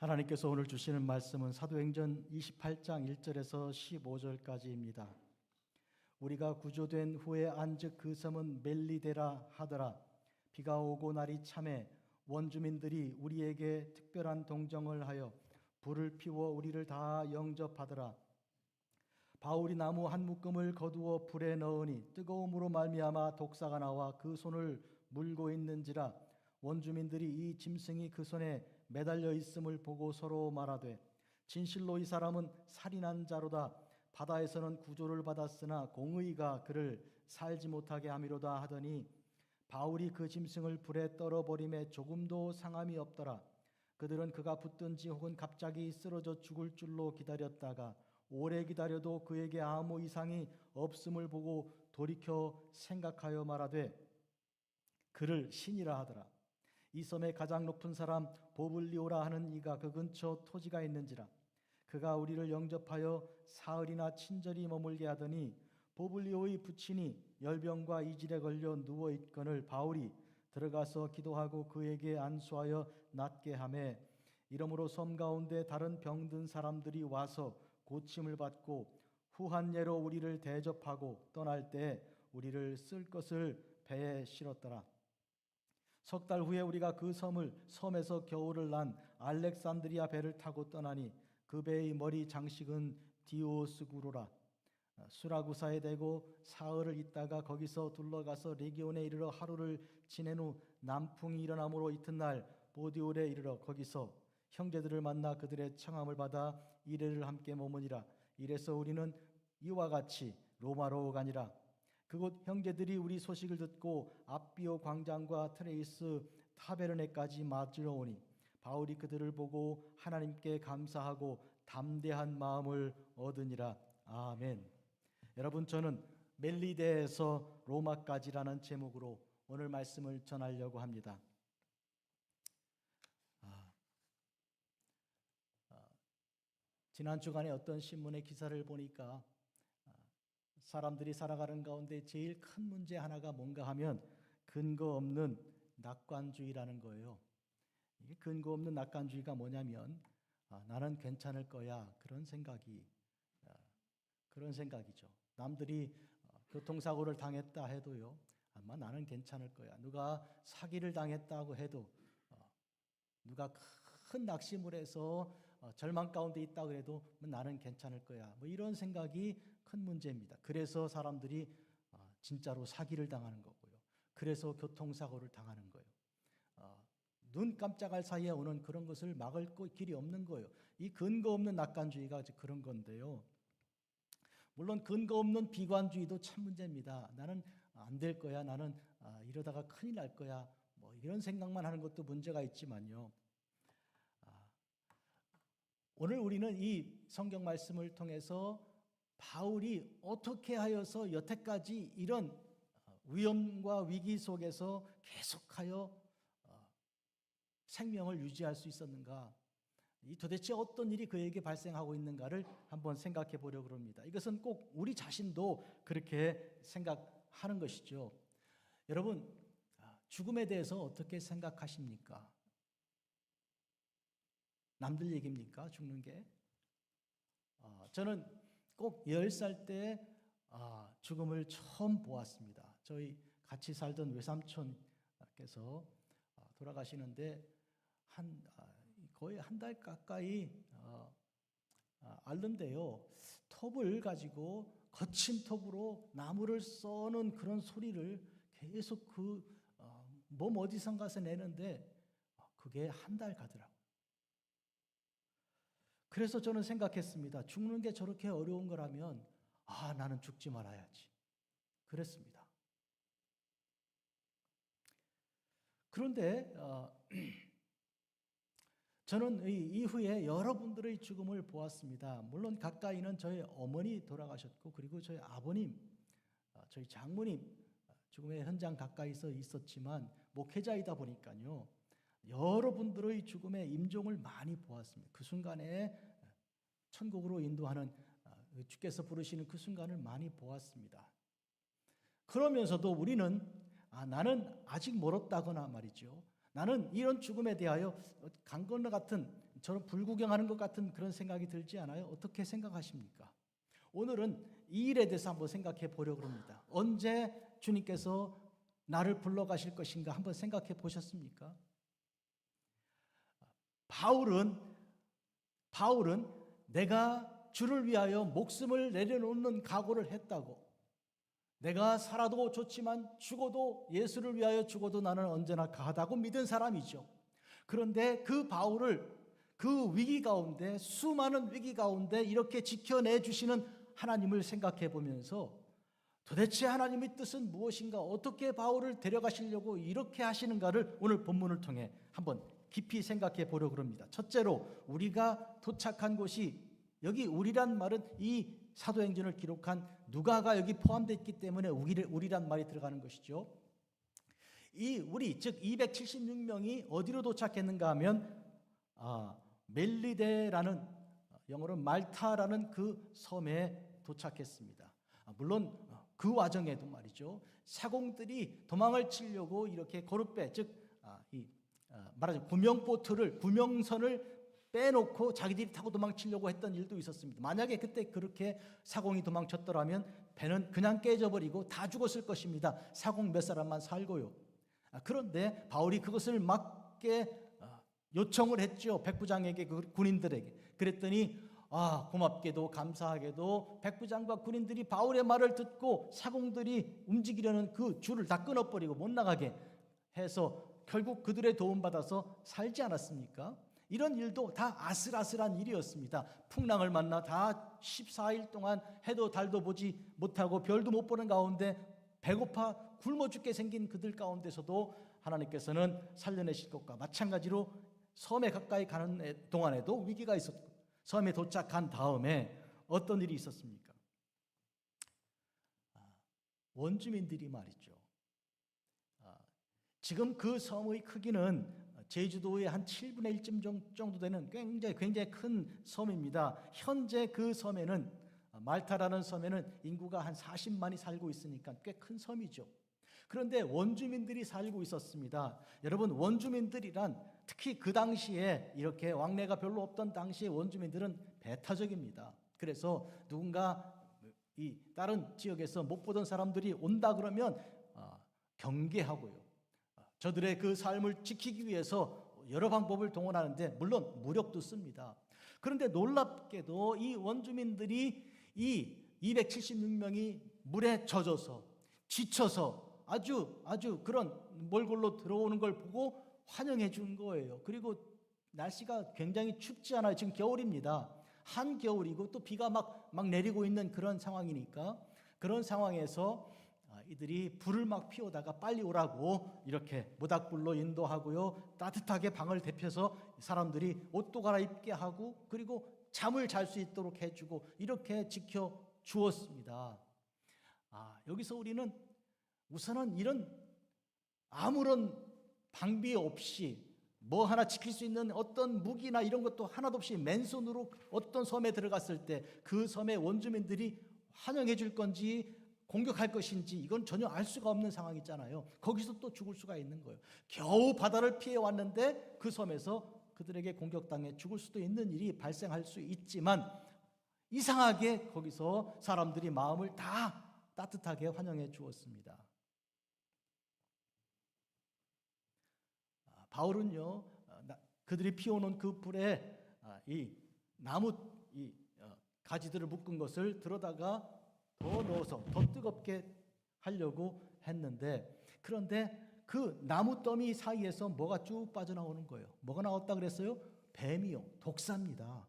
하나님께서 오늘 주시는 말씀은 사도행전 28장 1절에서 15절까지입니다. 우리가 구조된 후에 안즉 그 섬은 멜리데라 하더라. 비가 오고 날이 참해 원주민들이 우리에게 특별한 동정을 하여 불을 피워 우리를 다 영접하더라. 바울이 나무 한 묶음을 거두어 불에 넣으니 뜨거움으로 말미암아 독사가 나와 그 손을 물고 있는지라. 원주민들이 이 짐승이 그 손에 매달려 있음을 보고 서로 말하되 진실로 이 사람은 살인한 자로다. 바다에서는 구조를 받았으나 공의가 그를 살지 못하게 함이로다 하더니 바울이 그 짐승을 불에 떨어버림에 조금도 상함이 없더라. 그들은 그가 붙든지 혹은 갑자기 쓰러져 죽을 줄로 기다렸다가 오래 기다려도 그에게 아무 이상이 없음을 보고 돌이켜 생각하여 말하되 그를 신이라 하더라. 이 섬의 가장 높은 사람 보블리오라 하는 이가 그 근처 토지가 있는지라. 그가 우리를 영접하여 사흘이나 친절히 머물게 하더니 보블리오의 부친이 열병과 이질에 걸려 누워 있거늘 바울이 들어가서 기도하고 그에게 안수하여 낫게 하매 이러므로 섬 가운데 다른 병든 사람들이 와서 고침을 받고 후한 예로 우리를 대접하고 떠날 때 우리를 쓸 것을 배에 실었더라. 석 달 후에 우리가 그 섬에서 겨울을 난 알렉산드리아 배를 타고 떠나니 그 배의 머리 장식은 디오스구로라. 수라구사에 대고 사흘을 있다가 거기서 둘러가서 레기온에 이르러 하루를 지낸 후 남풍이 일어나므로 이튿날 보디올에 이르러 거기서 형제들을 만나 그들의 청함을 받아 이레를 함께 머무니라. 이래서 우리는 이와 같이 로마로 가니라. 그곳 형제들이 우리 소식을 듣고 앞비오 광장과 트레이스 타베르네까지 맞으러 오니 바울이 그들을 보고 하나님께 감사하고 담대한 마음을 얻으니라. 아멘. 여러분, 저는 멜리데에서 로마까지라는 제목으로 오늘 말씀을 전하려고 합니다. 지난 주간에 어떤 신문의 기사를 보니까 사람들이 살아가는 가운데 제일 큰 문제 하나가 뭔가 하면 근거 없는 낙관주의라는 거예요. 이게 근거 없는 낙관주의가 뭐냐면 나는 괜찮을 거야 그런 생각이죠. 남들이 교통사고를 당했다 해도요, 아마 나는 괜찮을 거야. 누가 사기를 당했다고 해도 누가 큰 낙심물에서 절망 가운데 있다고 해도 나는 괜찮을 거야. 뭐 이런 생각이 큰 문제입니다. 그래서 사람들이 진짜로 사기를 당하는 거고요. 그래서 교통사고를 당하는 거예요. 눈 깜짝할 사이에 오는 그런 것을 막을 길이 없는 거예요. 이 근거 없는 낙관주의가 그런 건데요. 물론 근거 없는 비관주의도 참 문제입니다. 나는 안 될 거야. 나는 이러다가 큰일 날 거야. 뭐 이런 생각만 하는 것도 문제가 있지만요. 오늘 우리는 이 성경 말씀을 통해서 바울이 어떻게 하여서 여태까지 이런 위험과 위기 속에서 계속하여 생명을 유지할 수 있었는가, 도대체 어떤 일이 그에게 발생하고 있는가를 한번 생각해 보려고 합니다. 이것은 꼭 우리 자신도 그렇게 생각하는 것이죠. 여러분, 죽음에 대해서 어떻게 생각하십니까? 남들 얘기입니까? 죽는 게? 저는 꼭 10살 때 죽음을 처음 보았습니다. 저희 같이 살던 외삼촌께서 돌아가시는데 거의 한 달 가까이 앓는데요. 톱을 가지고 거친 톱으로 나무를 써는 그런 소리를 계속 몸 어디선가서 내는데 그게 한 달 가더라고요. 그래서 저는 생각했습니다. 죽는 게 저렇게 어려운 거라면 나는 죽지 말아야지. 그랬습니다. 그런데 저는 이후에 여러분들의 죽음을 보았습니다. 물론 가까이는 저희 어머니 돌아가셨고 그리고 저희 아버님, 저희 장모님 죽음의 현장 가까이서 있었지만 목회자이다 보니까요. 여러분들의 죽음의 임종을 많이 보았습니다. 그 순간에 천국으로 인도하는 주께서 부르시는 그 순간을 많이 보았습니다. 그러면서도 우리는 나는 아직 멀었다거나 말이죠. 나는 이런 죽음에 대하여 강 건너 같은 저는 불구경하는 것 같은 그런 생각이 들지 않아요? 어떻게 생각하십니까? 오늘은 이 일에 대해서 한번 생각해 보려고 합니다. 언제 주님께서 나를 불러가실 것인가 한번 생각해 보셨습니까? 바울은 내가 주를 위하여 목숨을 내려놓는 각오를 했다고, 내가 살아도 좋지만 죽어도 예수를 위하여 죽어도 나는 언제나 가하다고 믿은 사람이죠. 그런데 그 바울을 그 위기 가운데, 수많은 위기 가운데 이렇게 지켜내 주시는 하나님을 생각해 보면서 도대체 하나님의 뜻은 무엇인가, 어떻게 바울을 데려가시려고 이렇게 하시는가를 오늘 본문을 통해 한번 깊이 생각해 보려고 합니다. 첫째로 우리가 도착한 곳이, 여기 우리란 말은 이 사도행전을 기록한 누가가 여기 포함되어 있기 때문에 우리란 말이 들어가는 것이죠. 이 우리 즉 276명이 어디로 도착했는가 하면 멜리데라는, 영어로 말타라는 그 섬에 도착했습니다. 물론 그 와중에도 말이죠, 사공들이 도망을 치려고 이렇게 거룻배, 즉 말하자면 구명선을 빼놓고 자기들이 타고 도망치려고 했던 일도 있었습니다. 만약에 그때 그렇게 사공이 도망쳤더라면 배는 그냥 깨져버리고 다 죽었을 것입니다. 사공 몇 사람만 살고요. 그런데 바울이 그것을 막게 요청을 했죠. 백부장에게, 그 군인들에게. 그랬더니 고맙게도 감사하게도 백부장과 군인들이 바울의 말을 듣고 사공들이 움직이려는 그 줄을 다 끊어버리고 못 나가게 해서 결국 그들의 도움받아서 살지 않았습니까? 이런 일도 다 아슬아슬한 일이었습니다. 풍랑을 만나 다 14일 동안 해도 달도 보지 못하고 별도 못 보는 가운데 배고파 굶어 죽게 생긴 그들 가운데서도 하나님께서는 살려내실 것과 마찬가지로 섬에 가까이 가는 동안에도 위기가 있었고, 섬에 도착한 다음에 어떤 일이 있었습니까? 원주민들이 말이죠, 지금 그 섬의 크기는 제주도의 한 7분의 1쯤 정도 되는 굉장히 큰 섬입니다. 현재 그 섬에는, 말타라는 섬에는 인구가 한 40만이 살고 있으니까 꽤 큰 섬이죠. 그런데 원주민들이 살고 있었습니다. 여러분, 원주민들이란 특히 그 당시에, 이렇게 왕래가 별로 없던 당시에 원주민들은 배타적입니다. 그래서 누군가 이 다른 지역에서 못 보던 사람들이 온다 그러면 경계하고요, 저들의 그 삶을 지키기 위해서 여러 방법을 동원하는데 물론 무력도 씁니다. 그런데 놀랍게도 이 원주민들이 이 276명이 물에 젖어서 지쳐서 아주 그런 몰골로 들어오는 걸 보고 환영해 준 거예요. 그리고 날씨가 굉장히 춥지 않아요. 지금 겨울입니다. 한겨울이고 또 비가 막 내리고 있는 그런 상황이니까, 그런 상황에서 이들이 불을 막 피우다가 빨리 오라고 이렇게 모닥불로 인도하고요, 따뜻하게 방을 데펴서 사람들이 옷도 갈아입게 하고, 그리고 잠을 잘 수 있도록 해주고 이렇게 지켜 주었습니다. 여기서 우리는 우선은 이런 아무런 방비 없이 뭐 하나 지킬 수 있는 어떤 무기나 이런 것도 하나도 없이 맨손으로 어떤 섬에 들어갔을 때 그 섬의 원주민들이 환영해 줄 건지 공격할 것인지 이건 전혀 알 수가 없는 상황이 있잖아요. 거기서 또 죽을 수가 있는 거예요. 겨우 바다를 피해 왔는데 그 섬에서 그들에게 공격당해 죽을 수도 있는 일이 발생할 수 있지만, 이상하게 거기서 사람들이 마음을 다 따뜻하게 환영해 주었습니다. 바울은요, 그들이 피워놓은 그 불에 이 나무 가지들을 묶은 것을 들어다가 더 넣어서 더 뜨겁게 하려고 했는데, 그런데 그 나무 더미 사이에서 뭐가 쭉 빠져나오는 거예요. 뭐가 나왔다 그랬어요? 뱀이요, 독사입니다.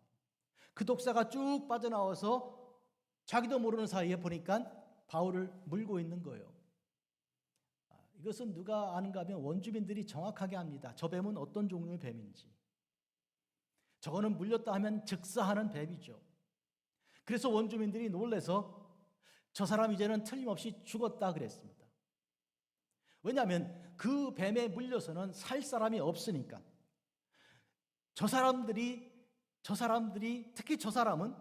그 독사가 쭉 빠져나와서 자기도 모르는 사이에 보니까 바울을 물고 있는 거예요. 이것은 누가 아는가 하면 원주민들이 정확하게 압니다. 저 뱀은 어떤 종류의 뱀인지. 저거는 물렸다 하면 즉사하는 뱀이죠. 그래서 원주민들이 놀라서 저 사람 이제는 틀림없이 죽었다 그랬습니다. 왜냐하면 그 뱀에 물려서는 살 사람이 없으니까. 저 사람들이 특히 저 사람은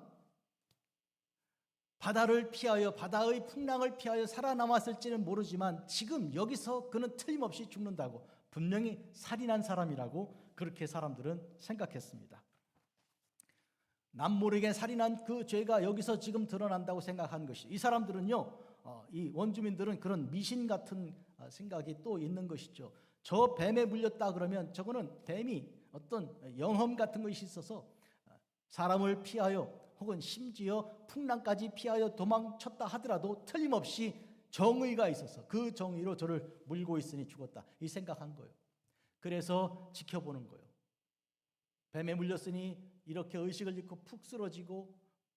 바다를 피하여, 바다의 풍랑을 피하여 살아남았을지는 모르지만 지금 여기서 그는 틀림없이 죽는다고, 분명히 살인한 사람이라고 그렇게 사람들은 생각했습니다. 남모르게 살인한 그 죄가 여기서 지금 드러난다고 생각한 것이, 이 사람들은요, 이 원주민들은 그런 미신 같은 생각이 또 있는 것이죠. 저 뱀에 물렸다 그러면 저거는 뱀이 어떤 영험 같은 것이 있어서 사람을 피하여 혹은 심지어 풍랑까지 피하여 도망쳤다 하더라도 틀림없이 정의가 있어서 그 정의로 저를 물고 있으니 죽었다, 이 생각한 거예요. 그래서 지켜보는 거예요. 뱀에 물렸으니 이렇게 의식을 잃고 푹 쓰러지고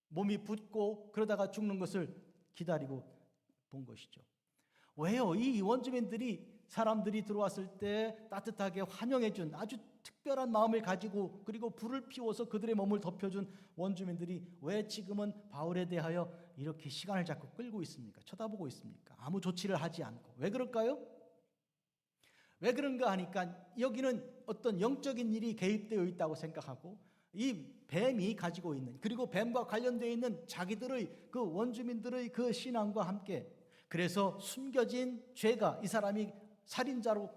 몸이 붓고 그러다가 죽는 것을 기다리고 본 것이죠. 왜요? 이 원주민들이 사람들이 들어왔을 때 따뜻하게 환영해준 아주 특별한 마음을 가지고 그리고 불을 피워서 그들의 몸을 덮여준 원주민들이 왜 지금은 바울에 대하여 이렇게 시간을 자꾸 끌고 있습니까? 쳐다보고 있습니까? 아무 조치를 하지 않고. 왜 그럴까요? 왜 그런가 하니까 여기는 어떤 영적인 일이 개입되어 있다고 생각하고 이 뱀이 가지고 있는, 그리고 뱀과 관련되어 있는 자기들의 그 원주민들의 그 신앙과 함께, 그래서 숨겨진 죄가 이 사람이 살인자로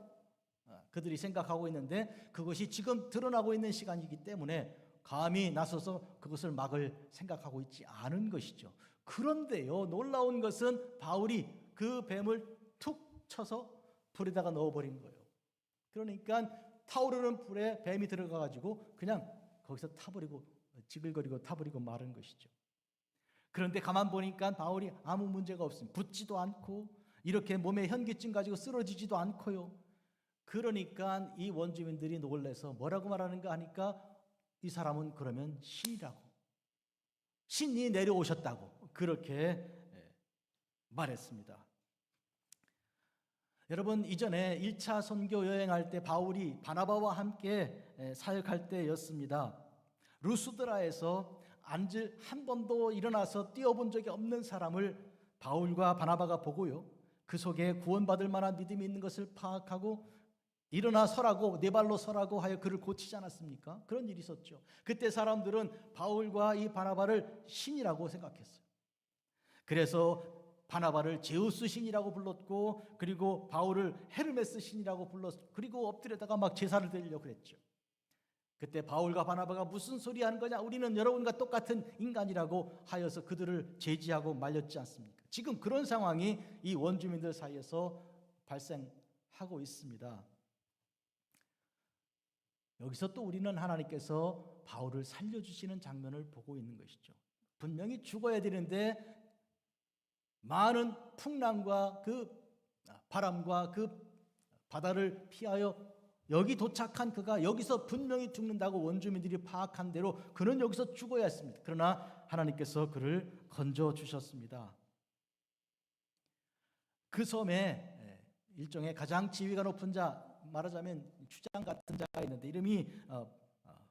그들이 생각하고 있는데 그것이 지금 드러나고 있는 시간이기 때문에 감히 나서서 그것을 막을 생각하고 있지 않은 것이죠. 그런데요, 놀라운 것은 바울이 그 뱀을 툭 쳐서 불에다가 넣어버린 거예요. 그러니까 타오르는 불에 뱀이 들어가가지고 그냥 거기서 타버리고 지글거리고 타버리고 마른 것이죠. 그런데 가만 보니까 바울이 아무 문제가 없습니다. 붓지도 않고 이렇게 몸에 현기증 가지고 쓰러지지도 않고요. 그러니까 이 원주민들이 놀라서 뭐라고 말하는가 하니까 이 사람은 그러면 신이라고, 신이 내려오셨다고 그렇게 말했습니다. 여러분, 이전에 1차 선교 여행할 때 바울이 바나바와 함께 사역할 때였습니다. 루스드라에서 앉을 한 번도 일어나서 뛰어본 적이 없는 사람을 바울과 바나바가 보고요, 그 속에 구원받을 만한 믿음이 있는 것을 파악하고 일어나 서라고, 네 발로 서라고 하여 그를 고치지 않았습니까? 그런 일이 있었죠. 그때 사람들은 바울과 이 바나바를 신이라고 생각했어요. 그래서 바나바를 제우스 신이라고 불렀고, 그리고 바울을 헤르메스 신이라고 불렀고, 그리고 엎드려다가 막 제사를 드리려고 그랬죠. 그때 바울과 바나바가 무슨 소리 하는 거냐, 우리는 여러분과 똑같은 인간이라고 하여서 그들을 제지하고 말렸지 않습니까? 지금 그런 상황이 이 원주민들 사이에서 발생하고 있습니다. 여기서 또 우리는 하나님께서 바울을 살려주시는 장면을 보고 있는 것이죠. 분명히 죽어야 되는데 많은 풍랑과 그 바람과 그 바다를 피하여 여기 도착한 그가 여기서 분명히 죽는다고 원주민들이 파악한 대로 그는 여기서 죽어야 했습니다. 그러나 하나님께서 그를 건져주셨습니다. 그 섬에 일종의 가장 지위가 높은 자, 말하자면 주장 같은 자가 있는데 이름이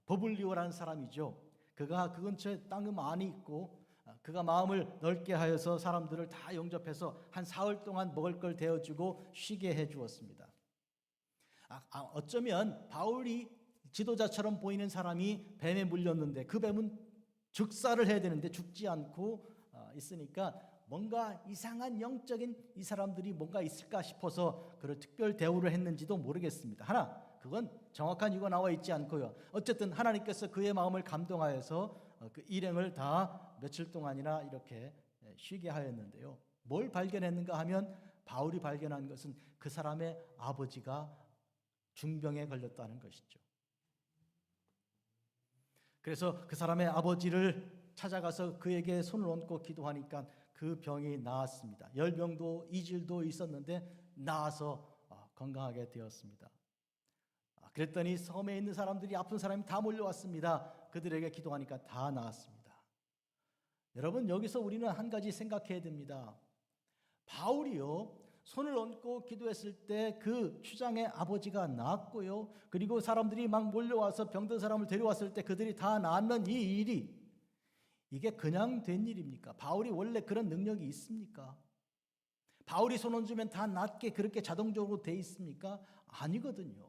버블리오라는 사람이죠. 그가 그 근처에 땅이 많이 있고 그가 마음을 넓게 하여서 사람들을 다 영접해서 한 사흘 동안 먹을 걸 데워주고 쉬게 해주었습니다. 어쩌면 바울이 지도자처럼 보이는 사람이 뱀에 물렸는데 그 뱀은 즉사를 해야 되는데 죽지 않고 있으니까 뭔가 이상한 영적인 이 사람들이 뭔가 있을까 싶어서 그런 특별 대우를 했는지도 모르겠습니다. 하나, 그건 정확한 이유가 나와 있지 않고요. 어쨌든 하나님께서 그의 마음을 감동하여서 그 일행을 다 며칠 동안이나 이렇게 쉬게 하였는데요. 뭘 발견했는가 하면 바울이 발견한 것은 그 사람의 아버지가 중병에 걸렸다는 것이죠. 그래서 그 사람의 아버지를 찾아가서 그에게 손을 얹고 기도하니까 그 병이 나았습니다. 열병도 이질도 있었는데 나아서 건강하게 되었습니다. 그랬더니 섬에 있는 사람들이, 아픈 사람이 다 몰려왔습니다. 그들에게 기도하니까 다 나았습니다. 여러분, 여기서 우리는 한 가지 생각해야 됩니다. 바울이요, 손을 얹고 기도했을 때 그 추장의 아버지가 나았고요, 그리고 사람들이 막 몰려와서 병든 사람을 데려왔을 때 그들이 다 나았는 이 일이, 이게 그냥 된 일입니까? 바울이 원래 그런 능력이 있습니까? 바울이 손 얹으면 다 낫게 그렇게 자동적으로 돼 있습니까? 아니거든요.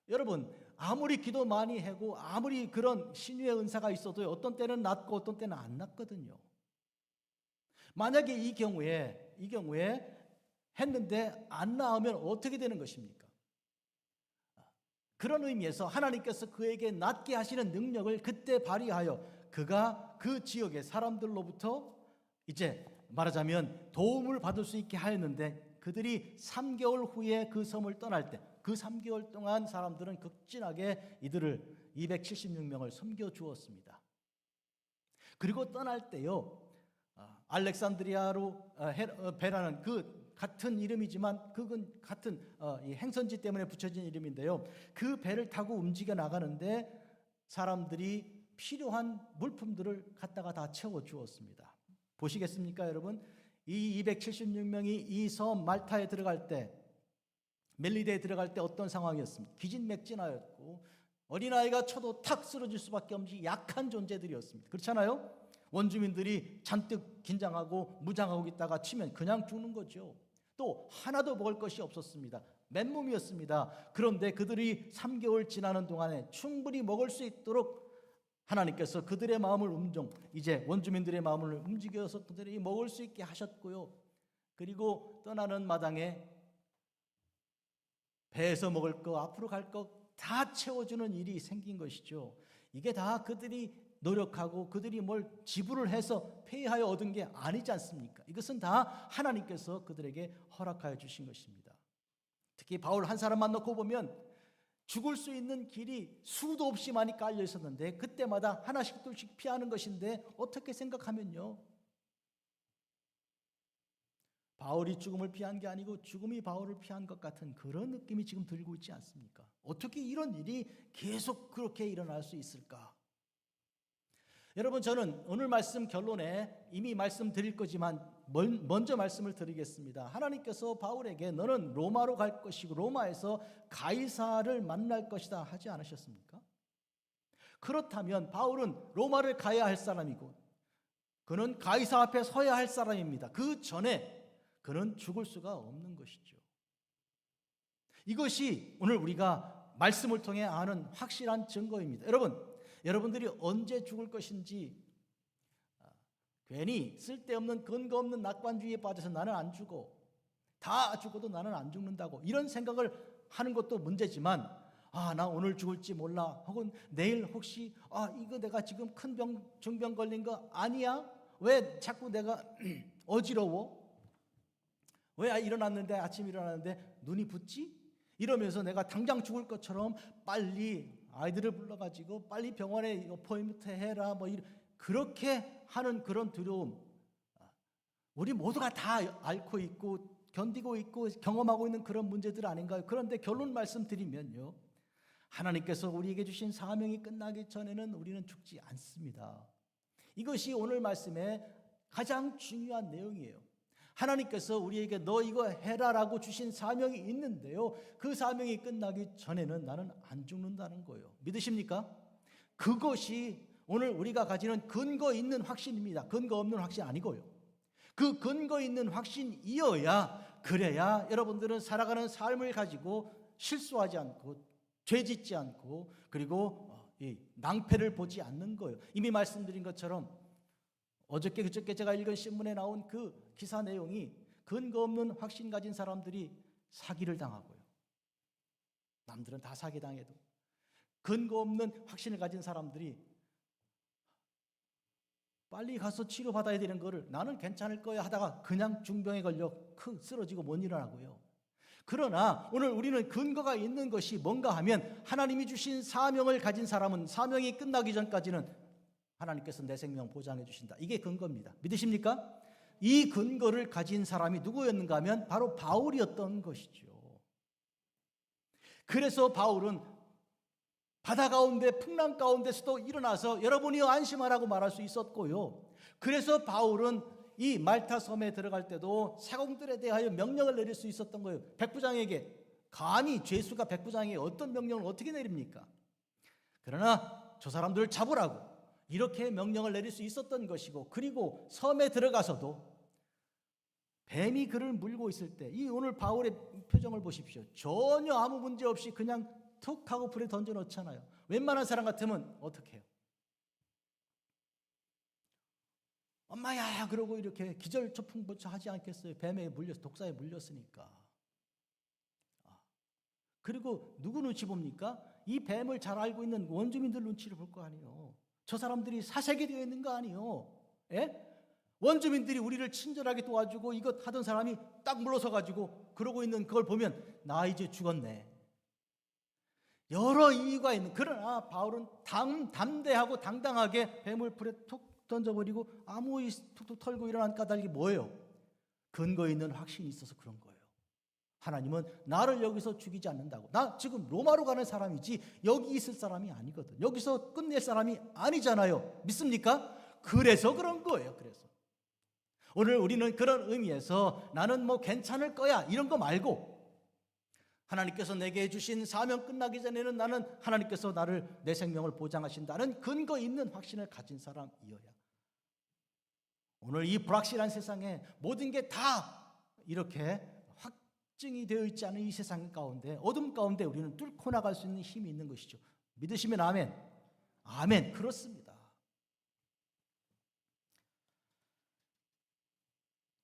여러분, 아무리 기도 많이 하고 아무리 그런 신유의 은사가 있어도 어떤 때는 낫고 어떤 때는 안 낫거든요. 만약에 이 경우에 했는데 안 나으면 어떻게 되는 것입니까? 그런 의미에서 하나님께서 그에게 낫게 하시는 능력을 그때 발휘하여 그가 그 지역의 사람들로부터 이제 말하자면 도움을 받을 수 있게 하였는데, 그들이 3개월 후에 그 섬을 떠날 때 그 3개월 동안 사람들은 극진하게 이들을 276명을 섬겨 주었습니다. 그리고 떠날 때요, 알렉산드리아로 배라는 그 같은 이름이지만 그건 같은 이 행선지 때문에 붙여진 이름인데요, 그 배를 타고 움직여 나가는데 사람들이 필요한 물품들을 갖다가 다 채워 주었습니다. 보시겠습니까, 여러분? 이 276명이 이 섬 말타에 들어갈 때, 멜리데에 들어갈 때 어떤 상황이었습니까? 기진맥진하였고 어린아이가 쳐도 탁 쓰러질 수밖에 없는 약한 존재들이었습니다. 그렇잖아요? 원주민들이 잔뜩 긴장하고 무장하고 있다가 치면 그냥 죽는 거죠. 또 하나도 먹을 것이 없었습니다. 맨몸이었습니다. 그런데 그들이 3개월 지나는 동안에 충분히 먹을 수 있도록 하나님께서 그들의 마음을 이제 원주민들의 마음을 움직여서 그들이 먹을 수 있게 하셨고요. 그리고 떠나는 마당에 배에서 먹을 거, 앞으로 갈 거 다 채워주는 일이 생긴 것이죠. 이게 다 그들이 노력하고 그들이 뭘 지불을 해서 페이하여 얻은 게 아니지 않습니까? 이것은 다 하나님께서 그들에게 허락하여 주신 것입니다. 특히 바울 한 사람만 놓고 보면 죽을 수 있는 길이 수도 없이 많이 깔려 있었는데 그때마다 하나씩 둘씩 피하는 것인데, 어떻게 생각하면요, 바울이 죽음을 피한 게 아니고 죽음이 바울을 피한 것 같은 그런 느낌이 지금 들고 있지 않습니까? 어떻게 이런 일이 계속 그렇게 일어날 수 있을까? 여러분, 저는 오늘 말씀 결론에 이미 말씀드릴 거지만 먼저 말씀을 드리겠습니다. 하나님께서 바울에게 너는 로마로 갈 것이고 로마에서 가이사를 만날 것이다 하지 않으셨습니까? 그렇다면 바울은 로마를 가야 할 사람이고 그는 가이사 앞에 서야 할 사람입니다. 그 전에 그는 죽을 수가 없는 것이죠. 이것이 오늘 우리가 말씀을 통해 아는 확실한 증거입니다. 여러분들이 언제 죽을 것인지 괜히 쓸데없는 근거 없는 낙관주의에 빠져서 나는 안 죽어, 다 죽어도 나는 안 죽는다고 이런 생각을 하는 것도 문제지만, 나 오늘 죽을지 몰라, 혹은 내일 혹시 이거 내가 지금 큰 중병 걸린 거 아니야? 왜 자꾸 내가 어지러워? 왜 아침 일어났는데 눈이 붓지? 이러면서 내가 당장 죽을 것처럼 빨리 아이들을 불러가지고 빨리 병원에 어포인트먼트 해라 그렇게 하는 그런 두려움, 우리 모두가 다 앓고 있고 견디고 있고 경험하고 있는 그런 문제들 아닌가요? 그런데 결론 말씀드리면요, 하나님께서 우리에게 주신 사명이 끝나기 전에는 우리는 죽지 않습니다. 이것이 오늘 말씀의 가장 중요한 내용이에요. 하나님께서 우리에게 너 이거 해라라고 주신 사명이 있는데요, 그 사명이 끝나기 전에는 나는 안 죽는다는 거예요. 믿으십니까? 그것이 오늘 우리가 가지는 근거 있는 확신입니다. 근거 없는 확신 아니고요. 그 근거 있는 확신이어야, 그래야 여러분들은 살아가는 삶을 가지고 실수하지 않고 죄짓지 않고 그리고 이 낭패를 보지 않는 거예요. 이미 말씀드린 것처럼 어저께 그저께 제가 읽은 신문에 나온 그 기사 내용이 근거 없는 확신 가진 사람들이 사기를 당하고요, 남들은 다 사기당해도 근거 없는 확신을 가진 사람들이 빨리 가서 치료받아야 되는 거를 나는 괜찮을 거야 하다가 그냥 중병에 걸려 쓰러지고 못 일어나고요. 그러나 오늘 우리는 근거가 있는 것이 뭔가 하면, 하나님이 주신 사명을 가진 사람은 사명이 끝나기 전까지는 하나님께서 내 생명 보장해 주신다. 이게 근거입니다. 믿으십니까? 이 근거를 가진 사람이 누구였는가 하면 바로 바울이었던 것이죠. 그래서 바울은 바다 가운데 풍랑 가운데서도 일어나서 여러분이 안심하라고 말할 수 있었고요. 그래서 바울은 이 말타 섬에 들어갈 때도 사공들에 대하여 명령을 내릴 수 있었던 거예요. 백부장에게, 감히 죄수가 백부장에게 어떤 명령을 어떻게 내립니까? 그러나 저 사람들을 잡으라고 이렇게 명령을 내릴 수 있었던 것이고, 그리고 섬에 들어가서도 뱀이 그를 물고 있을 때 이 오늘 바울의 표정을 보십시오. 전혀 아무 문제 없이 그냥 툭 하고 불에 던져 놓잖아요. 웬만한 사람 같으면 어떻게 해요? 엄마야 그러고 이렇게 기절초풍부터 하지 않겠어요? 뱀에 물려서, 독사에 물렸으니까. 그리고 누구 눈치 봅니까? 이 뱀을 잘 알고 있는 원주민들 눈치를 볼 거 아니에요. 저 사람들이 사색이 되어 있는 거 아니에요. 예? 원주민들이 우리를 친절하게 도와주고 이것 하던 사람이 딱 물러서 가지고 그러고 있는 그걸 보면 나 이제 죽었네. 여러 이유가 있는. 그러나 바울은 담대하고 당당하게 뱀을 불에 툭 던져버리고 아무 툭툭 털고 일어난 까닭이 뭐예요? 근거 있는 확신이 있어서 그런 거예요. 하나님은 나를 여기서 죽이지 않는다고. 나 지금 로마로 가는 사람이지 여기 있을 사람이 아니거든. 여기서 끝낼 사람이 아니잖아요. 믿습니까? 그래서 그런 거예요. 그래서 오늘 우리는 그런 의미에서 나는 뭐 괜찮을 거야 이런 거 말고, 하나님께서 내게 주신 사명 끝나기 전에는 나는 하나님께서 내 생명을 보장하신다는 근거 있는 확신을 가진 사람이어야, 오늘 이 불확실한 세상에 모든 게 다 이렇게 확증이 되어 있지 않은 이 세상 가운데, 어둠 가운데 우리는 뚫고 나갈 수 있는 힘이 있는 것이죠. 믿으시면 아멘. 아멘. 그렇습니다.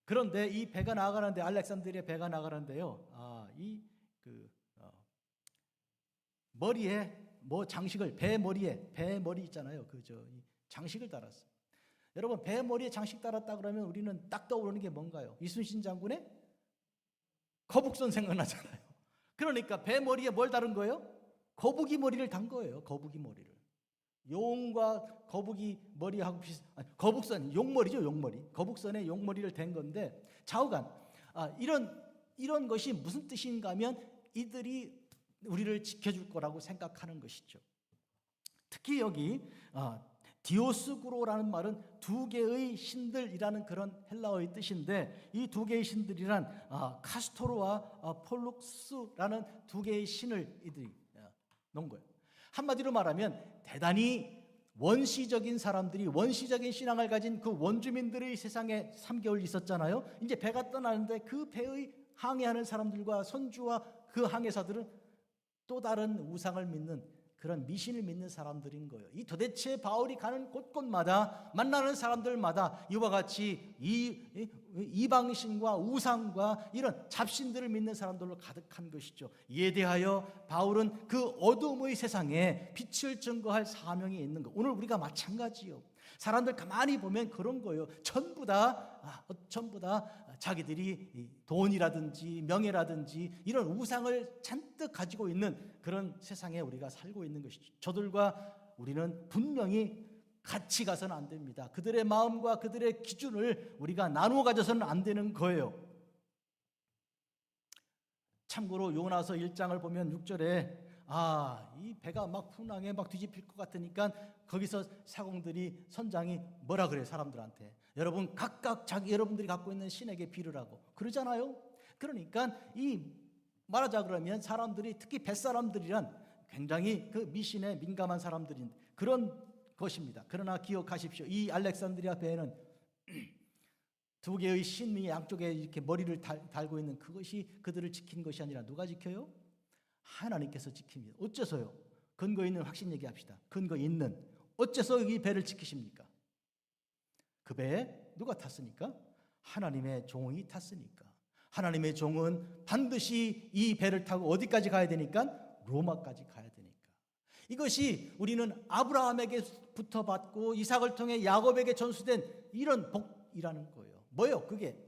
그런데 이 배가 나가는데, 알렉산드리아 배가 나가는데요. 머리에 뭐 장식을, 배 머리 있잖아요. 이 장식을 달았어요. 여러분, 배 머리에 장식 달았다 그러면 우리는 딱 떠오르는 게 뭔가요? 이순신 장군의 거북선 생각나잖아요. 그러니까 배 머리에 뭘 달은 거예요? 거북이 머리를 단 거예요. 거북이 머리를. 용과 거북이 머리하고 거북선, 용머리죠, 용머리. 거북선에 용머리를 댄 건데, 좌우간 이런 것이 무슨 뜻인가 하면 이들이 우리를 지켜줄 거라고 생각하는 것이죠. 특히 여기 디오스구로라는 말은 두 개의 신들이라는 그런 헬라어의 뜻인데, 이 두 개의 신들이란 카스토르와 폴룩스라는 두 개의 신을 이들이 놓은 거예요. 한마디로 말하면 대단히 원시적인 사람들이, 원시적인 신앙을 가진 그 원주민들의 세상에 3개월 있었잖아요. 이제 배가 떠나는데 그 배의 항해하는 사람들과 선주와 그 항해사들은 또 다른 우상을 믿는, 그런 미신을 믿는 사람들인 거예요. 이 도대체 바울이 가는 곳곳마다 만나는 사람들마다 이와 같이 이방신과 우상과 이런 잡신들을 믿는 사람들로 가득한 것이죠. 이에 대하여 바울은 그 어둠의 세상에 빛을 증거할 사명이 있는 것. 오늘 우리가 마찬가지요. 사람들 가만히 보면 그런 거예요. 전부 다 자기들이 돈이라든지 명예라든지 이런 우상을 잔뜩 가지고 있는 그런 세상에 우리가 살고 있는 것이죠. 저들과 우리는 분명히 같이 가서는 안 됩니다. 그들의 마음과 그들의 기준을 우리가 나누어 가져서는 안 되는 거예요. 참고로 요나서 1장을 보면 6절에 이 배가 막 풍랑에 막 뒤집힐 것 같으니까 거기서 사공들이, 선장이 뭐라 그래 사람들한테, 여러분 각각 여러분들이 갖고 있는 신에게 비르라고 그러잖아요. 그러니까 말하자 그러면 사람들이, 특히 뱃사람들이란 굉장히 그 미신에 민감한 사람들인 그런 것입니다. 그러나 기억하십시오. 이 알렉산드리아 배에는 두 개의 신이 양쪽에 이렇게 머리를 달고 있는 그것이 그들을 지킨 것이 아니라 누가 지켜요? 하나님께서 지킵니다. 어째서요? 근거 있는 확신 얘기합시다. 근거 있는. 어째서 이 배를 지키십니까? 그 배에 누가 탔으니까? 하나님의 종이 탔으니까. 하나님의 종은 반드시 이 배를 타고 어디까지 가야 되니까? 로마까지 가야 되니까. 이것이 우리는 아브라함에게부터 받고 이삭을 통해 야곱에게 전수된 이런 복이라는 거예요. 뭐예요? 그게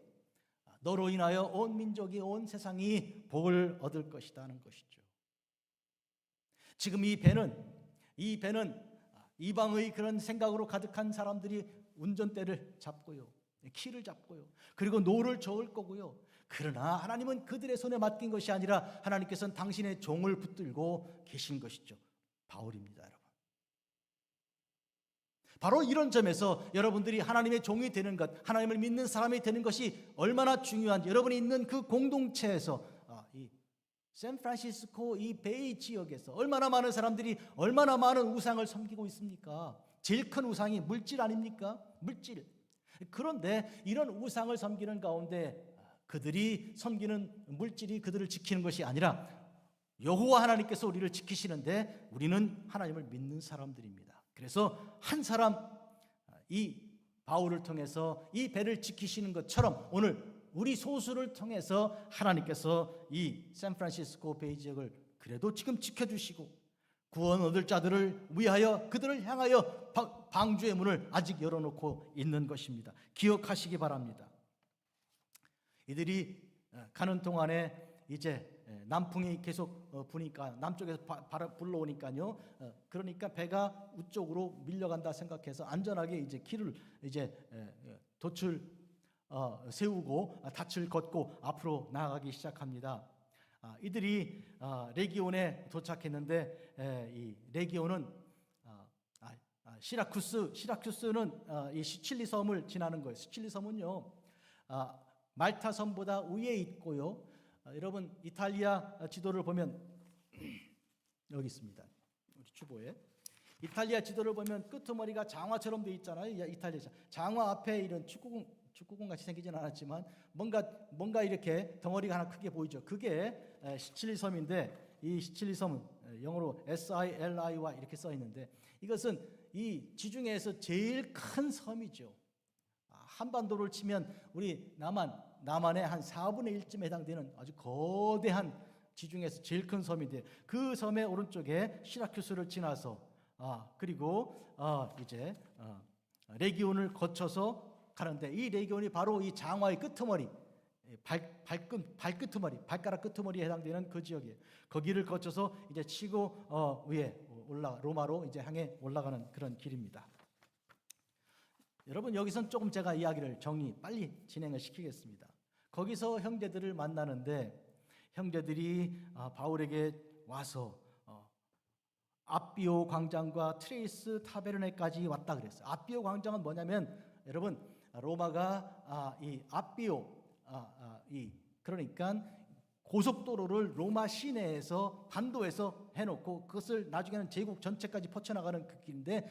너로 인하여 온 민족이, 온 세상이 복을 얻을 것이다 하는 것이죠. 지금 이 배는 이방의 그런 생각으로 가득한 사람들이 운전대를 잡고요, 키를 잡고요, 그리고 노를 저을 거고요. 그러나 하나님은 그들의 손에 맡긴 것이 아니라 하나님께서는 당신의 종을 붙들고 계신 것이죠. 바울입니다, 여러분. 바로 이런 점에서 여러분들이 하나님의 종이 되는 것, 하나님을 믿는 사람이 되는 것이 얼마나 중요한지, 여러분이 있는 그 공동체에서, 이 샌프란시스코 이 베이 지역에서 얼마나 많은 사람들이 얼마나 많은 우상을 섬기고 있습니까? 제일 큰 우상이 물질 아닙니까? 물질. 그런데 이런 우상을 섬기는 가운데 그들이 섬기는 물질이 그들을 지키는 것이 아니라 여호와 하나님께서 우리를 지키시는데 우리는 하나님을 믿는 사람들입니다. 그래서 한 사람, 이 바울을 통해서 이 배를 지키시는 것처럼 오늘 우리 소수를 통해서 하나님께서 이 샌프란시스코 베이 지역을 그래도 지금 지켜주시고 구원 얻을 자들을 위하여 그들을 향하여 방주의 문을 아직 열어놓고 있는 것입니다. 기억하시기 바랍니다. 이들이 가는 동안에 이제 남풍이 계속 부니까 남쪽에서 바람 불러오니까요. 그러니까 배가 우쪽으로 밀려간다 생각해서 안전하게 이제 길을 이제 돛을 세우고 닻을 걷고 앞으로 나아가기 시작합니다. 이들이 레기온에 도착했는데 이 레기온은 시라쿠스는 이 시칠리 섬을 지나는 거예요. 시칠리 섬은요 말타 섬보다 위에 있고요. 여러분 이탈리아 지도를 보면 여기 있습니다. 우리 주보에 이탈리아 지도를 보면 끄트머리가 장화처럼 돼 있잖아요. 이탈리아 장화 앞에 이런 축구공 같이 생기진 않았지만 뭔가 이렇게 덩어리가 하나 크게 보이죠. 그게 시칠리 섬인데 이 시칠리 섬은 영어로 SILI와 이렇게 써 있는데 이것은 이 지중해에서 제일 큰 섬이죠. 한반도를 치면 우리 남한의 한 4분의 1쯤에 해당되는 아주 거대한 지중해에서 제일 큰 섬인데 그 섬의 오른쪽에 시라큐스를 지나서 그리고 이제 레기온을 거쳐서 가는데 이 레기온이 바로 이 장화의 끄트머리 발가락 끄트머리에 해당되는 그 지역이에요. 거기를 거쳐서 이제 치고 위에 로마로 이제 향해 올라가는 그런 길입니다. 여러분 여기선 조금 제가 이야기를 빨리 진행을 시키겠습니다. 거기서 형제들을 만나는데 형제들이 바울에게 와서 아비오 광장과 트레이스 타베르네까지 왔다 그랬어요. 아비오 광장은 뭐냐면 여러분 로마가 이 아비오 그러니까 고속도로를 로마 시내에서 반도에서 해놓고 그것을 나중에는 제국 전체까지 뻗쳐나가는 그 길인데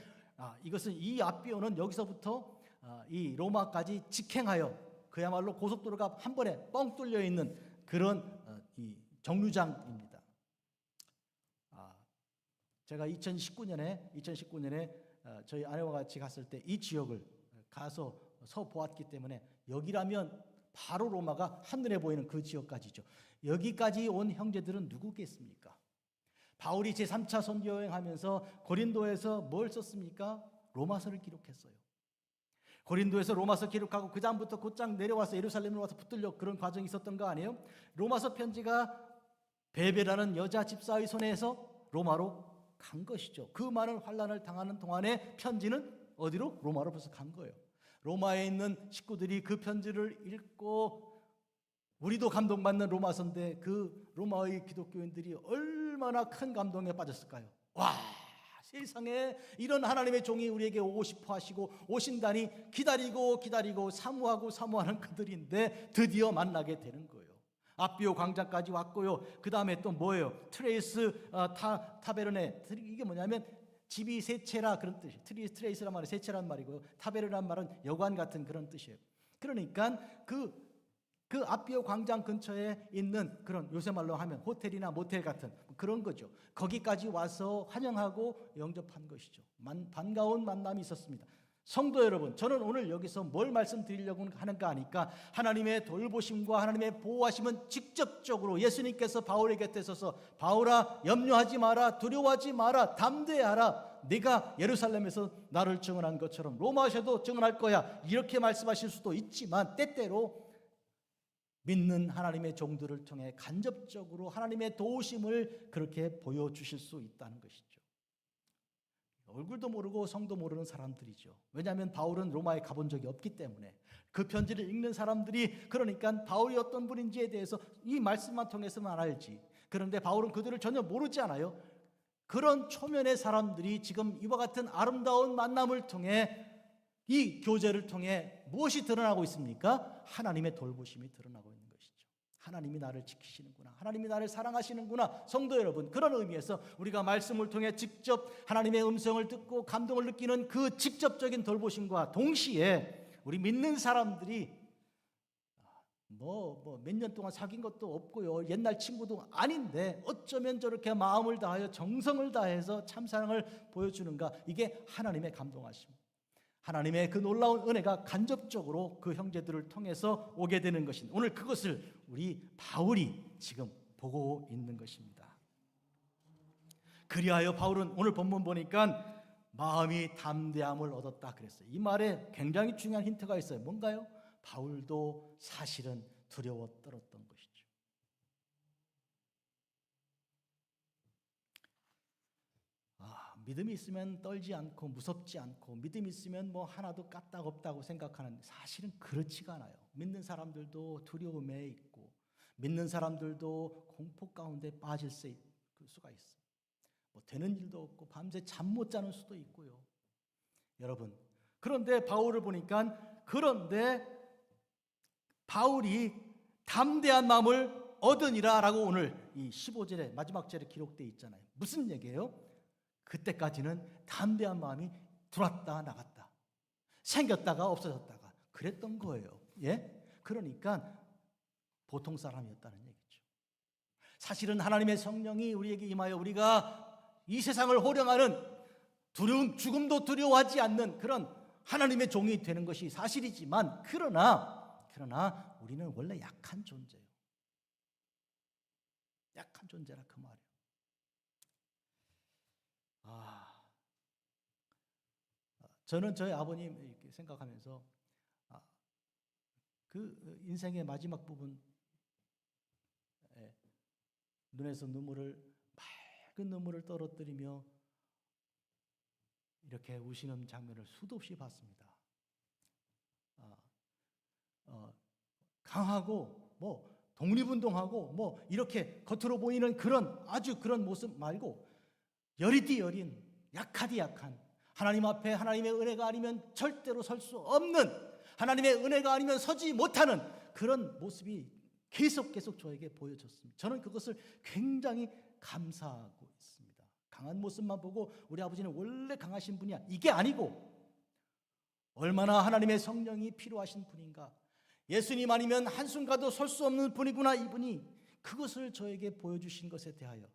이것은 이 아비오는 여기서부터 이 로마까지 직행하여 그야말로 고속도로가 한 번에 뻥 뚫려 있는 그런 이 정류장입니다. 제가 2019년에 저희 아내와 같이 갔을 때 이 지역을 가서 보았기 때문에 여기라면 바로 로마가 한눈에 보이는 그 지역까지죠. 여기까지 온 형제들은 누구겠습니까? 바울이 제3차 선교 여행하면서 고린도에서 뭘 썼습니까? 로마서를 기록했어요. 고린도에서 로마서 기록하고 그 다음부터 곧장 내려와서 예루살렘으로 와서 붙들려 그런 과정이 있었던 거 아니에요? 로마서 편지가 베베라는 여자 집사의 손에서 로마로 간 것이죠. 그 많은 환난을 당하는 동안에 편지는 어디로? 로마로 벌써 간 거예요. 로마에 있는 식구들이 그 편지를 읽고 우리도 감동받는 로마서인데 그 로마의 기독교인들이 얼마나 큰 감동에 빠졌을까요? 와, 세상에 이런 하나님의 종이 우리에게 오고 싶어 하시고 오신다니 기다리고 사모하는 그들인데 드디어 만나게 되는 거예요. 아비오 광장까지 왔고요. 그 다음에 또 뭐예요? 트레이스 타베르네. 이게 뭐냐면 집이 세 채라 그런 뜻이에요. 트레이스란 말은 세 채란 말이고요. 타베르란 말은 여관 같은 그런 뜻이에요. 그러니까 그 아비오 광장 근처에 있는 그런 요새 말로 하면 호텔이나 모텔 같은 그런 거죠. 거기까지 와서 환영하고 영접한 것이죠. 반가운 만남이 있었습니다. 성도 여러분, 저는 오늘 여기서 뭘 말씀드리려고 하는가 하니까 하나님의 돌보심과 하나님의 보호하심은 직접적으로 예수님께서 바울의 곁에 서서 바울아 염려하지 마라, 두려워하지 마라, 담대하라, 네가 예루살렘에서 나를 증언한 것처럼 로마에서도 증언할 거야, 이렇게 말씀하실 수도 있지만 때때로 믿는 하나님의 종들을 통해 간접적으로 하나님의 도우심을 그렇게 보여주실 수 있다는 것이죠. 얼굴도 모르고 성도 모르는 사람들이죠. 왜냐하면 바울은 로마에 가본 적이 없기 때문에 그 편지를 읽는 사람들이 그러니까 바울이 어떤 분인지에 대해서 이 말씀만 통해서만 알지. 그런데 바울은 그들을 전혀 모르지 않아요. 그런 초면의 사람들이 지금 이와 같은 아름다운 만남을 통해 이 교제를 통해 무엇이 드러나고 있습니까? 하나님의 돌보심이 드러나고 있는 것이죠. 하나님이 나를 지키시는구나, 하나님이 나를 사랑하시는구나. 성도 여러분, 그런 의미에서 우리가 말씀을 통해 직접 하나님의 음성을 듣고 감동을 느끼는 그 직접적인 돌보심과 동시에 우리 믿는 사람들이 몇 년 동안 사귄 것도 없고요, 옛날 친구도 아닌데 어쩌면 저렇게 마음을 다하여 정성을 다해서 참사랑을 보여주는가. 이게 하나님의 감동하심, 하나님의 그 놀라운 은혜가 간접적으로 그 형제들을 통해서 오게 되는 것입니다. 오늘 그것을 우리 바울이 지금 보고 있는 것입니다. 그리하여 바울은 오늘 본문 보니까 마음이 담대함을 얻었다 그랬어요. 이 말에 굉장히 중요한 힌트가 있어요. 뭔가요? 바울도 사실은 두려워 떨었던 것이죠. 믿음이 있으면 떨지 않고 무섭지 않고, 믿음이 있으면 뭐 하나도 까딱없다고 생각하는데 사실은 그렇지가 않아요. 믿는 사람들도 두려움에 있고, 믿는 사람들도 공포 가운데 빠질 수가 있어요. 뭐 되는 일도 없고 밤새 잠 못 자는 수도 있고요. 여러분, 그런데 바울을 보니까, 그런데 바울이 담대한 마음을 얻으니라 라고 오늘 이 15절에 마지막 절에 기록되어 있잖아요. 무슨 얘기예요? 그때까지는 담대한 마음이 들어왔다 나갔다, 생겼다가 없어졌다가 그랬던 거예요. 예? 그러니까 보통 사람이었다는 얘기죠. 사실은 하나님의 성령이 우리에게 임하여 우리가 이 세상을 호령하는 두려움, 죽음도 두려워하지 않는 그런 하나님의 종이 되는 것이 사실이지만, 그러나 우리는 원래 약한 존재예요. 약한 존재라 그 말이에요. 저는 저희 아버님 이렇게 생각하면서 그 인생의 마지막 부분, 눈에서 맑은 눈물을 떨어뜨리며 이렇게 우시는 장면을 수도 없이 봤습니다. 강하고 뭐 독립운동하고 뭐 이렇게 겉으로 보이는 그런 모습 말고, 여리디 여린, 약하디 약한, 하나님 앞에 하나님의 은혜가 아니면 절대로 설 수 없는, 하나님의 은혜가 아니면 서지 못하는 그런 모습이 계속 저에게 보여졌습니다. 저는 그것을 굉장히 감사하고 있습니다. 강한 모습만 보고 우리 아버지는 원래 강하신 분이야, 이게 아니고 얼마나 하나님의 성령이 필요하신 분인가, 예수님 아니면 한순간도 설 수 없는 분이구나 이분이, 그것을 저에게 보여주신 것에 대하여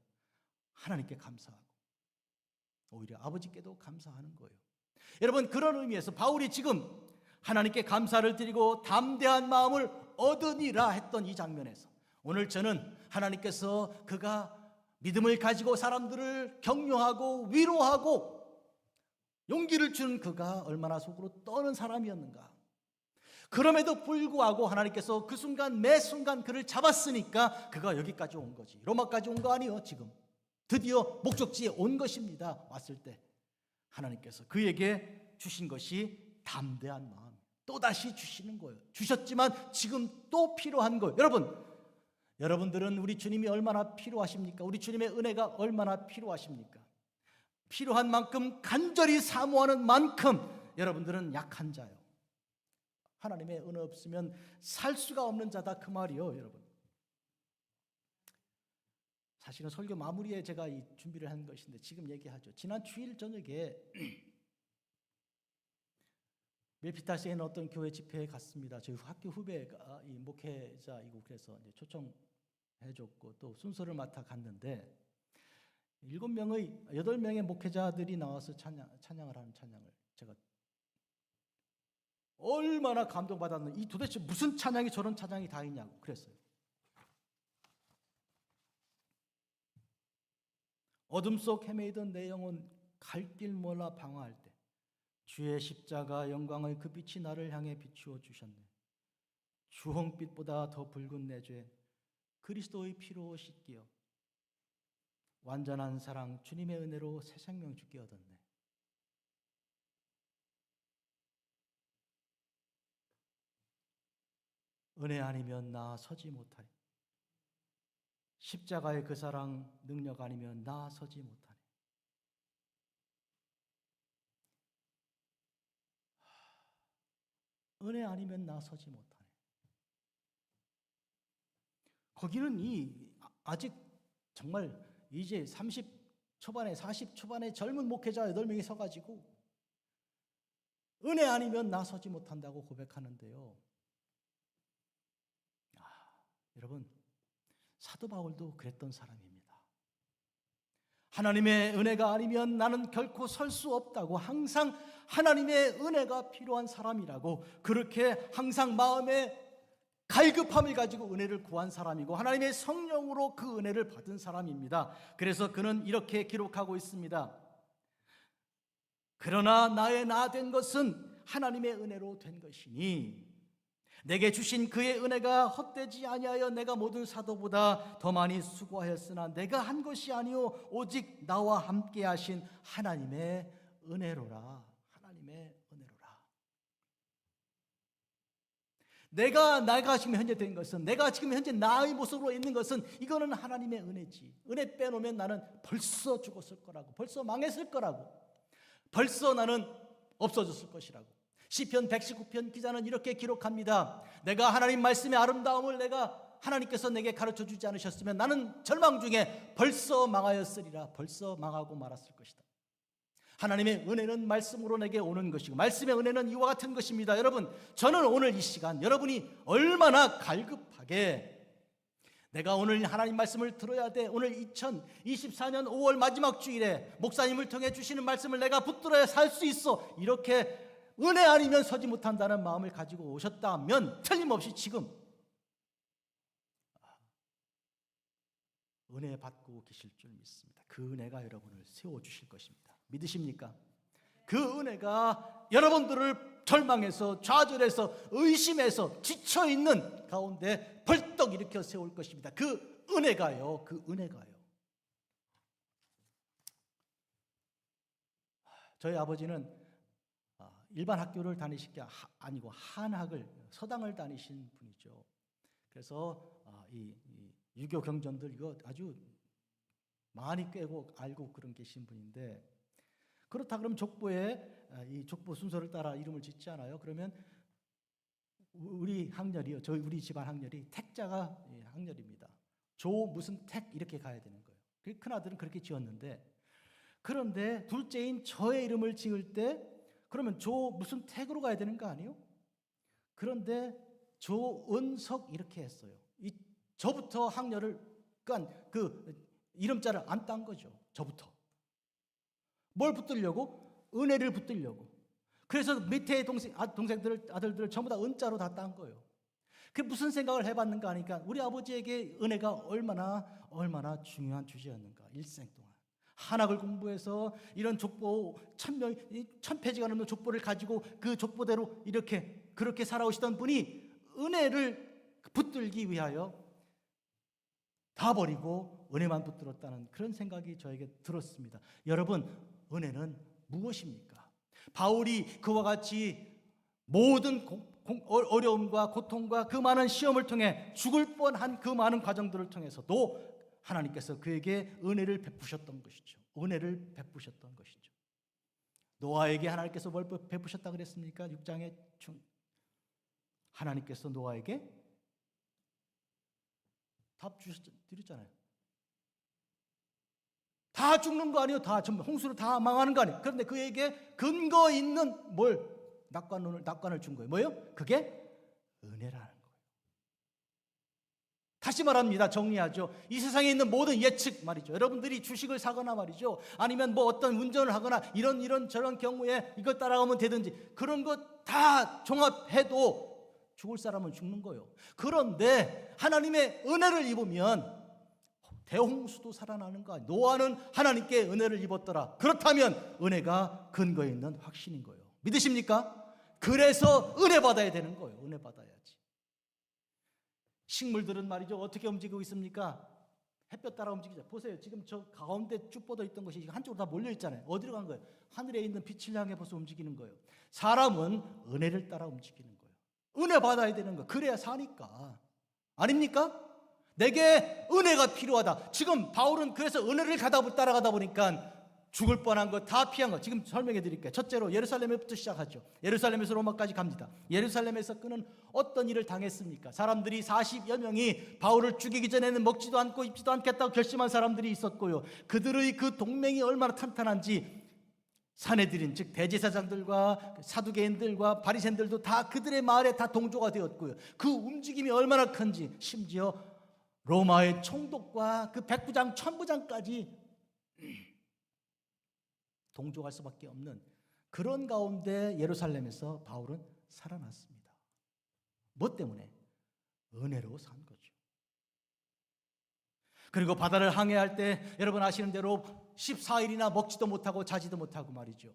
하나님께 감사하고 오히려 아버지께도 감사하는 거예요. 여러분, 그런 의미에서 바울이 지금 하나님께 감사를 드리고 담대한 마음을 얻으니라 했던 이 장면에서, 오늘 저는 하나님께서 그가 믿음을 가지고 사람들을 격려하고 위로하고 용기를 준 그가 얼마나 속으로 떠는 사람이었는가, 그럼에도 불구하고 하나님께서 그 순간 매 순간 그를 잡았으니까 그가 여기까지 온 거지, 로마까지 온 거 아니에요. 지금 드디어 목적지에 온 것입니다. 왔을 때 하나님께서 그에게 주신 것이 담대한 마음, 또다시 주시는 거예요. 주셨지만 지금 또 필요한 거예요. 여러분들은 우리 주님이 얼마나 필요하십니까? 우리 주님의 은혜가 얼마나 필요하십니까? 필요한 만큼, 간절히 사모하는 만큼 여러분들은 약한 자요. 하나님의 은혜 없으면 살 수가 없는 자다 그 말이요. 여러분, 사실은 설교 마무리에 제가 이 준비를 한 것인데 지금 얘기하죠. 지난 주일 저녁에 밀피타시에 있는 어떤 교회 집회에 갔습니다. 저희 학교 후배가 이 목회자이고 그래서 이제 초청해줬고 또 순서를 맡아 갔는데, 8명의 목회자들이 나와서 찬양을 하는 찬양을 제가 얼마나 감동받았는지, 이 도대체 무슨 찬양이 저런 찬양이 다 있냐고 그랬어요. 어둠 속 헤매이던 내 영혼 갈 길 몰라 방황할 때 주의 십자가 영광의 그 빛이 나를 향해 비추어 주셨네. 주홍빛보다 더 붉은 내 죄 그리스도의 피로 씻기어 완전한 사랑 주님의 은혜로 새 생명 주게 얻었네. 은혜 아니면 나 서지 못하리. 십자가의 그 사랑 능력 아니면 나 서지 못하리. 은혜 아니면 나 서지 못하네. 거기는 아직 정말 이제 30 초반에 40 초반에 젊은 목회자 8명이 서가지고 은혜 아니면 나 서지 못한다고 고백하는데요. 여러분, 사도 바울도 그랬던 사람입니다. 하나님의 은혜가 아니면 나는 결코 설 수 없다고, 항상 하나님의 은혜가 필요한 사람이라고 그렇게 항상 마음에 갈급함을 가지고 은혜를 구한 사람이고 하나님의 성령으로 그 은혜를 받은 사람입니다. 그래서 그는 이렇게 기록하고 있습니다. 그러나 나의 나 된 것은 하나님의 은혜로 된 것이니 내게 주신 그의 은혜가 헛되지 아니하여 내가 모든 사도보다 더 많이 수고하였으나 내가 한 것이 아니요 오직 나와 함께 하신 하나님의 은혜로라. 하나님의 은혜로라. 내가 지금 현재 된 것은, 내가 지금 현재 나의 모습으로 있는 것은 이거는 하나님의 은혜지. 은혜 빼놓으면 나는 벌써 죽었을 거라고, 벌써 망했을 거라고, 벌써 나는 없어졌을 것이라고. 시편 119편 기자는 이렇게 기록합니다. 내가 하나님 말씀의 아름다움을 하나님께서 내게 가르쳐 주지 않으셨으면 나는 절망 중에 벌써 망하였으리라. 벌써 망하고 말았을 것이다. 하나님의 은혜는 말씀으로 내게 오는 것이고 말씀의 은혜는 이와 같은 것입니다. 여러분, 저는 오늘 이 시간 여러분이 얼마나 갈급하게 내가 오늘 하나님 말씀을 들어야 돼, 오늘 2024년 5월 마지막 주일에 목사님을 통해 주시는 말씀을 내가 붙들어야 살 수 있어, 이렇게 은혜 아니면 서지 못한다는 마음을 가지고 오셨다면 틀림없이 지금 은혜 받고 계실 줄 믿습니다. 그 은혜가 여러분을 세워주실 것입니다. 믿으십니까? 그 은혜가 여러분들을 절망해서 좌절해서 의심해서 지쳐있는 가운데 벌떡 일으켜 세울 것입니다. 그 은혜가요. 그 은혜가요. 저희 아버지는 일반 학교를 다니신 게 아니고 한학을, 서당을 다니신 분이죠. 그래서 이 유교 경전들 이거 아주 많이 꿰고 알고 그런 계신 분인데, 그렇다 그러면 족보에 이 족보 순서를 따라 이름을 짓지 않아요? 그러면 우리 학렬이요, 우리 집안 학렬이 택자가 학렬입니다. 조 무슨 택 이렇게 가야 되는 거예요. 큰 아들은 그렇게 지었는데, 그런데 둘째인 저의 이름을 지을 때 그러면 조 무슨 택으로 가야 되는 거 아니에요? 그런데 조은석 이렇게 했어요. 이 저부터 학렬을, 그러니까 그 이름자를 안 딴 거죠. 저부터. 뭘 붙들려고? 은혜를 붙들려고. 그래서 밑에 아들들을 전부 다 은자로 다 딴 거예요. 그게 무슨 생각을 해봤는가 하니까 우리 아버지에게 은혜가 얼마나 중요한 주제였는가. 일생 동안 한학을 공부해서 이런 족보 1000페이지가 넘는 족보를 가지고 그 족보대로 그렇게 살아오시던 분이 은혜를 붙들기 위하여 다 버리고 은혜만 붙들었다는 그런 생각이 저에게 들었습니다. 여러분, 은혜는 무엇입니까? 바울이 그와 같이 모든 어려움과 고통과 그 많은 시험을 통해 죽을 뻔한 그 많은 과정들을 통해서도 하나님께서 그에게 은혜를 베푸셨던 것이죠. 은혜를 베푸셨던 것이죠. 노아에게 하나님께서 뭘 베푸셨다 그랬습니까? 6장에 하나님께서 노아에게 답 드렸잖아요. 다 죽는 거 아니에요? 다 전부 홍수로 다 망하는 거 아니에요? 그런데 그에게 근거 있는 낙관을 준 거예요. 뭐예요? 그게 은혜라는 거예요. 다시 말합니다. 정리하죠. 이 세상에 있는 모든 예측 말이죠. 여러분들이 주식을 사거나 말이죠. 아니면 어떤 운전을 하거나 이런 저런 경우에 이것 따라가면 되든지 그런 것 다 종합해도 죽을 사람은 죽는 거예요. 그런데 하나님의 은혜를 입으면 대홍수도 살아나는 거 아니에요. 노아는 하나님께 은혜를 입었더라. 그렇다면 은혜가 근거 있는 확신인 거예요. 믿으십니까? 그래서 은혜 받아야 되는 거예요. 은혜 받아야지. 식물들은 말이죠. 어떻게 움직이고 있습니까? 햇볕 따라 움직이죠. 보세요. 지금 저 가운데 쭉 뻗어 있던 것이 한쪽으로 다 몰려 있잖아요. 어디로 간 거예요? 하늘에 있는 빛을 향해 벌써 움직이는 거예요. 사람은 은혜를 따라 움직이는 거예요. 은혜 받아야 되는 거. 그래야 사니까. 아닙니까? 내게 은혜가 필요하다. 지금 바울은 그래서 은혜를 따라가다 보니까 죽을 뻔한 거 다 피한 거. 지금 설명해 드릴게요. 첫째로 예루살렘에부터 시작하죠. 예루살렘에서 로마까지 갑니다. 예루살렘에서 그는 어떤 일을 당했습니까? 사람들이 40여 명이 바울을 죽이기 전에는 먹지도 않고 입지도 않겠다고 결심한 사람들이 있었고요. 그들의 그 동맹이 얼마나 탄탄한지 사내들인 즉 대제사장들과 사두개인들과 바리새인들도 다 그들의 마을에 다 동조가 되었고요. 그 움직임이 얼마나 큰지 심지어 로마의 총독과 그 백부장, 천부장까지 동조할 수밖에 없는 그런 가운데 예루살렘에서 바울은 살아났습니다. 뭐 때문에? 은혜로 산 거죠. 그리고 바다를 항해할 때 여러분 아시는 대로 14일이나 먹지도 못하고 자지도 못하고 말이죠.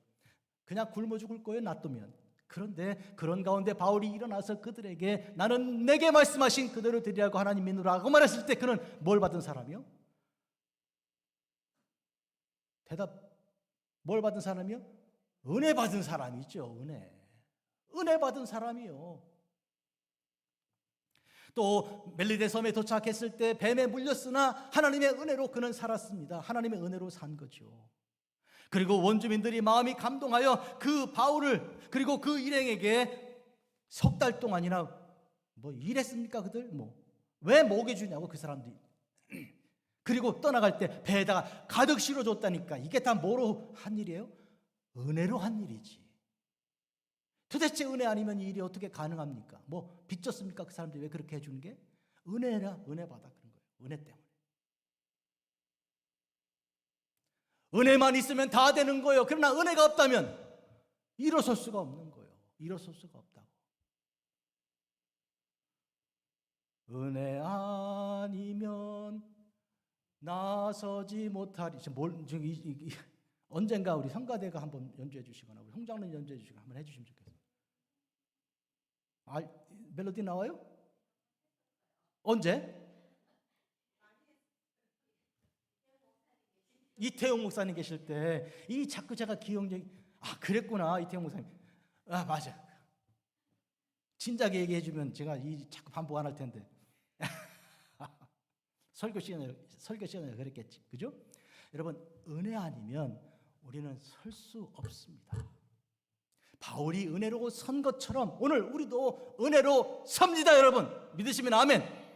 그냥 굶어 죽을 거예요, 놔두면. 그런데 그런 가운데 바울이 일어나서 그들에게 나는 내게 말씀하신 그대로 드리라고 하나님 믿노라고 말했을 때 그는 뭘 받은 사람이요? 대답, 뭘 받은 사람이요? 은혜 받은 사람이죠. 은혜 받은 사람이요. 또 멜리데 섬에 도착했을 때 뱀에 물렸으나 하나님의 은혜로 그는 살았습니다. 하나님의 은혜로 산 거죠. 그리고 원주민들이 마음이 감동하여 그 바울을 그리고 그 일행에게 석 달 동안이나 뭐 일했습니까? 그들 왜 먹여주냐고 그 사람들이. 그리고 떠나갈 때 배에다가 가득 실어줬다니까. 이게 다 뭐로 한 일이에요? 은혜로 한 일이지. 도대체 은혜 아니면 이 일이 어떻게 가능합니까? 빚졌습니까? 그 사람들이 왜 그렇게 해주는 게? 은혜라, 은혜 받아 그런 거예요. 은혜 때문에. 은혜만 있으면 다 되는 거예요. 그러나 은혜가 없다면 일어설 수가 없는 거예요. 일어설 수가 없다고. 은혜 아니면 나서지 못하리. 언젠가 우리 성가대가 한번 연주해 주시거나 우리 홍장로님 연주해 주시거나 한번 해주시면 좋겠어요. 멜로디 나와요? 언제? 이태용 목사님 계실 때 이 자꾸 제가 기억력이 그랬구나 이태용 목사님. 맞아. 진작에 얘기해 주면 제가 자꾸 반복 안 할 텐데. 설교 시간에 그랬겠지. 그죠? 여러분 은혜 아니면 우리는 설 수 없습니다. 바울이 은혜로 선 것처럼 오늘 우리도 은혜로 섭니다. 여러분 믿으시면 아멘.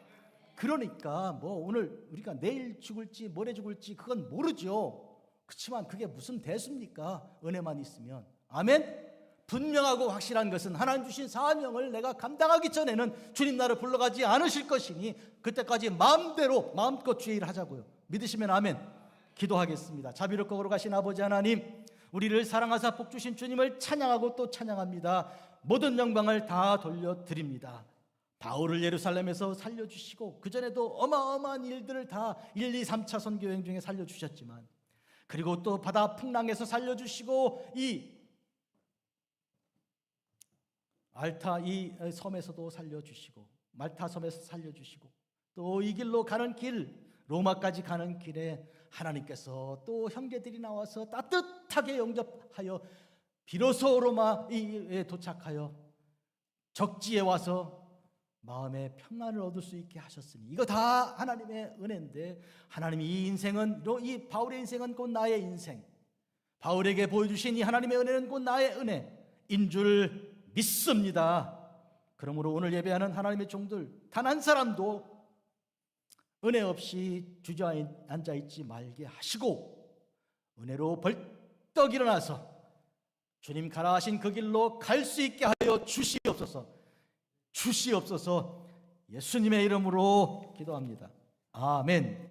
그러니까 오늘 우리가 내일 죽을지 모레 죽을지 그건 모르죠. 그렇지만 그게 무슨 대수입니까? 은혜만 있으면. 아멘. 분명하고 확실한 것은 하나님 주신 사명을 내가 감당하기 전에는 주님 나를 불러가지 않으실 것이니 그때까지 마음껏 주의 일을 하자고요. 믿으시면 아멘. 기도하겠습니다. 자비롭고 거룩하신 아버지 하나님, 우리를 사랑하사 복 주신 주님을 찬양하고 또 찬양합니다. 모든 영광을 다 돌려드립니다. 바울을 예루살렘에서 살려주시고 그전에도 어마어마한 일들을 다 1, 2, 3차 선교여행 중에 살려주셨지만 그리고 또 바다 풍랑에서 살려주시고 이 알타 이 섬에서도 살려주시고 말타 섬에서 살려주시고 또 이 길로 가는 길 로마까지 가는 길에 하나님께서 또 형제들이 나와서 따뜻하게 영접하여 비로소 로마에 도착하여 적지에 와서 마음의 평안을 얻을 수 있게 하셨으니 이거 다 하나님의 은혜인데 하나님이 이 인생은 이 바울의 인생은 곧 나의 인생, 바울에게 보여주신 이 하나님의 은혜는 곧 나의 은혜인 줄 믿습니다. 그러므로 오늘 예배하는 하나님의 종들 단 한 사람도 은혜 없이 주저앉아 있지 말게 하시고 은혜로 벌떡 일어나서 주님 가라 하신 그 길로 갈 수 있게 하여 주시옵소서. 예수님의 이름으로 기도합니다. 아멘.